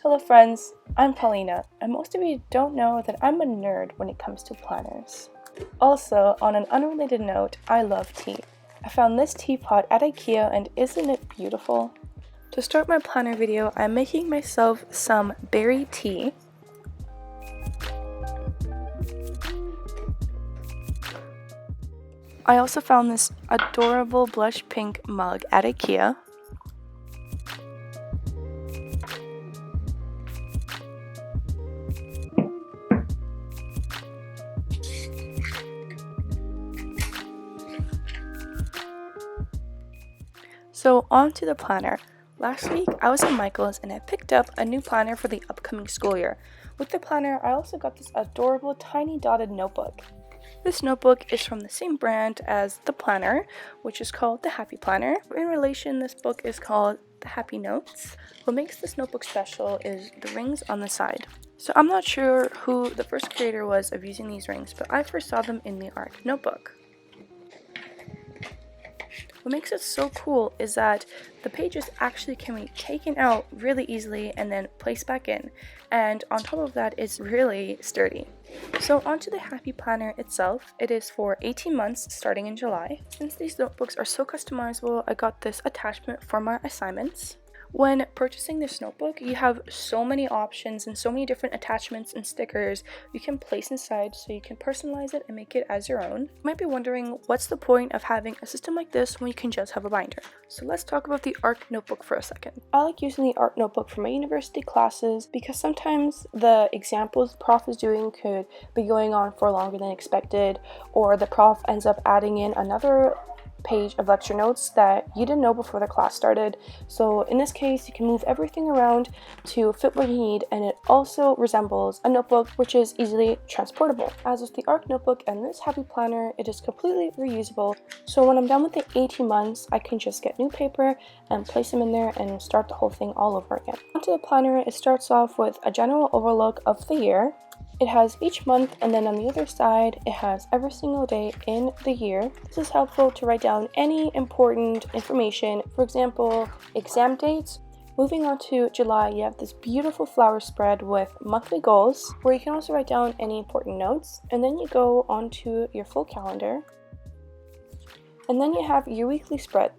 Hello friends, I'm Paulina, and most of you don't know that I'm a nerd when it comes to planners. Also, on an unrelated note, I love tea. I found this teapot at IKEA and isn't it beautiful? To start my planner video, I'm making myself some berry tea. I also found this adorable blush pink mug at IKEA. So on to the planner. Last week I was in Micheals and I picked up a new planner for the upcoming school year. With the planner I also got this adorable tiny dotted notebook. This notebook is from the same brand as the planner, which is called the Happy Planner. In relation, this book is called the Happy Notes. What makes this notebook special is the rings on the side. So I'm not sure who the first creator was of using these rings, but I first saw them in the art notebook. What makes it so cool is that the pages actually can be taken out really easily and then placed back in, and on top of that it's really sturdy. So onto the Happy Planner itself. It is for 18 months starting in July. Since these notebooks are so customizable, I got this attachment for my assignments. When purchasing this notebook, you have so many options and so many different attachments and stickers you can place inside, so you can personalize it and make it as your own. You might be wondering, what's the point of having a system like this when you can just have a binder? So let's talk about the art notebook for a second. I like using the art notebook for my university classes because sometimes the examples the prof is doing could be going on for longer than expected, or the prof ends up adding in another page of lecture notes that you didn't know before the class started. So in this case, you can move everything around to fit what you need, and it also resembles a notebook which is easily transportable. As with the ARC notebook and this Happy Planner, it is completely reusable. So when I'm done with the 18 months, I can just get new paper and place them in there and start the whole thing all over again. Onto the planner, it starts off with a general overlook of the year. It has each month, and then on the other side it has every single day in the year. This is helpful to write down any important information, for example, exam dates. Moving on to July, you have this beautiful flower spread with monthly goals, where you can also write down any important notes, and then you go on to your full calendar, and then you have your weekly spread.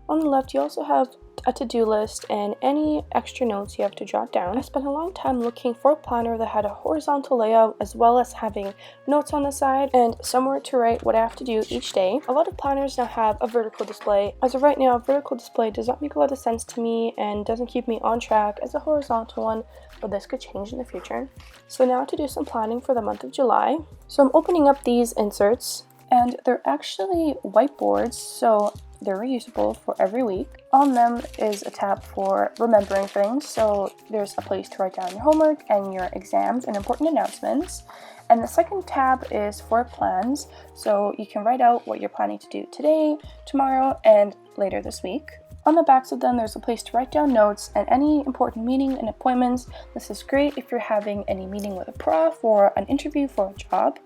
On the left, you also have a to-do list and any extra notes you have to jot down. I spent a long time looking for a planner that had a horizontal layout as well as having notes on the side and somewhere to write what I have to do each day. A lot of planners now have a vertical display. As of right now, a vertical display does not make a lot of sense to me and doesn't keep me on track as a horizontal one, but this could change in the future. So now to do some planning for the month of July. So I'm opening up these inserts, and they're actually whiteboards, so they're reusable for every week. On them is a tab for remembering things, so there's a place to write down your homework and your exams and important announcements. And the second tab is for plans, so you can write out what you're planning to do today, tomorrow, and later this week. On the backs of them, there's a place to write down notes and any important meeting and appointments. This is great if you're having any meeting with a prof or an interview for a job.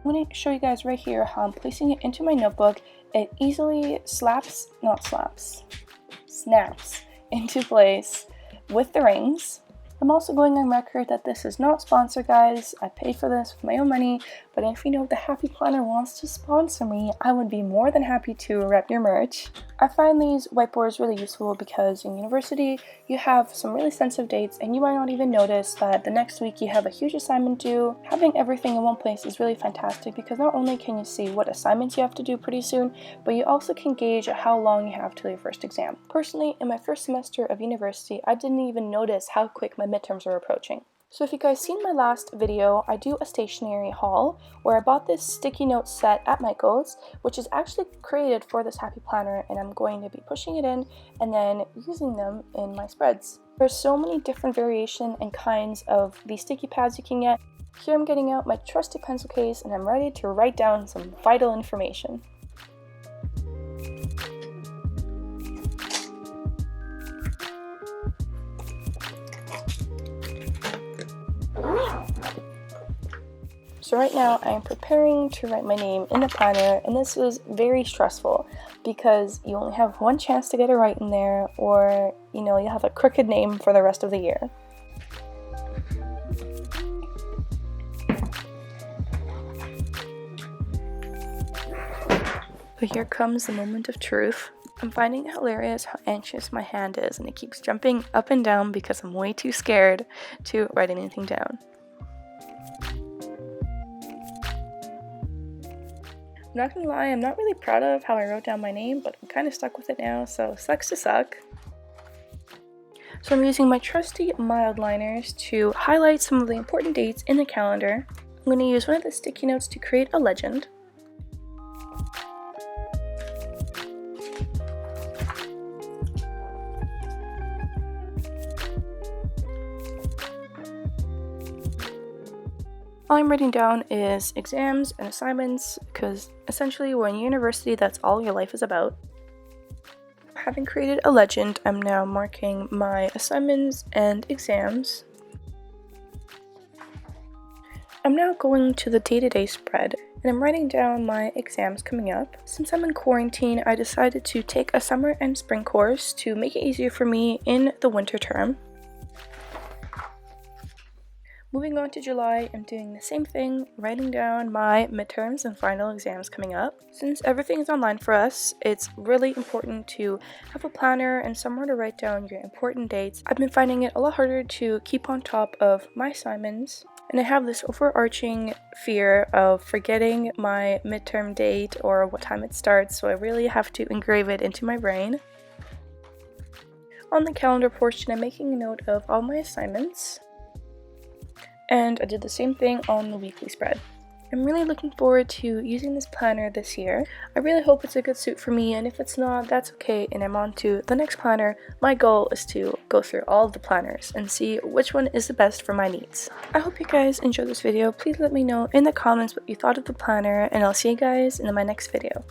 I'm going to show you guys right here how I'm placing it into my notebook. It easily snaps into place with the rings. I'm also going on record that this is not sponsored, guys. I paid for this with my own money, but if you know the Happy Planner wants to sponsor me, I would be more than happy to rep your merch. I find these whiteboards really useful because in university you have some really sensitive dates and you might not even notice that the next week you have a huge assignment due. Having everything in one place is really fantastic because not only can you see what assignments you have to do pretty soon, but you also can gauge how long you have till your first exam. Personally, in my first semester of university, I didn't even notice how quick my midterms were approaching. So if you guys seen my last video, I do a stationery haul where I bought this sticky note set at Micheals, which is actually created for this Happy Planner, and I'm going to be pushing it in and then using them in my spreads. There's so many different variation and kinds of these sticky pads you can get. Here I'm getting out my trusty pencil case and I'm ready to write down some vital information. So right now I am preparing to write my name in the planner, and this is very stressful because you only have one chance to get it right in there, or you'll have a crooked name for the rest of the year. But here comes the moment of truth. I'm finding it hilarious how anxious my hand is, and it keeps jumping up and down because I'm way too scared to write anything down. I'm not gonna lie, I'm not really proud of how I wrote down my name, but I'm kind of stuck with it now, so sucks to suck. So I'm using my trusty mild liners to highlight some of the important dates in the calendar. I'm going to use one of the sticky notes to create a legend. All I'm writing down is exams and assignments, because essentially when you're in university, that's all your life is about. Having created a legend, I'm now marking my assignments and exams. I'm now going to the day-to-day spread, and I'm writing down my exams coming up. Since I'm in quarantine, I decided to take a summer and spring course to make it easier for me in the winter term. Moving on to July, I'm doing the same thing, writing down my midterms and final exams coming up. Since everything is online for us, it's really important to have a planner and somewhere to write down your important dates. I've been finding it a lot harder to keep on top of my assignments, and I have this overarching fear of forgetting my midterm date or what time it starts, so I really have to engrave it into my brain. On the calendar portion, I'm making a note of all my assignments. And I did the same thing on the weekly spread. I'm really looking forward to using this planner this year. I really hope it's a good suit for me, and if it's not, that's okay, and I'm on to the next planner. My goal is to go through all of the planners and see which one is the best for my needs. I hope you guys enjoyed this video. Please let me know in the comments what you thought of the planner, and I'll see you guys in my next video.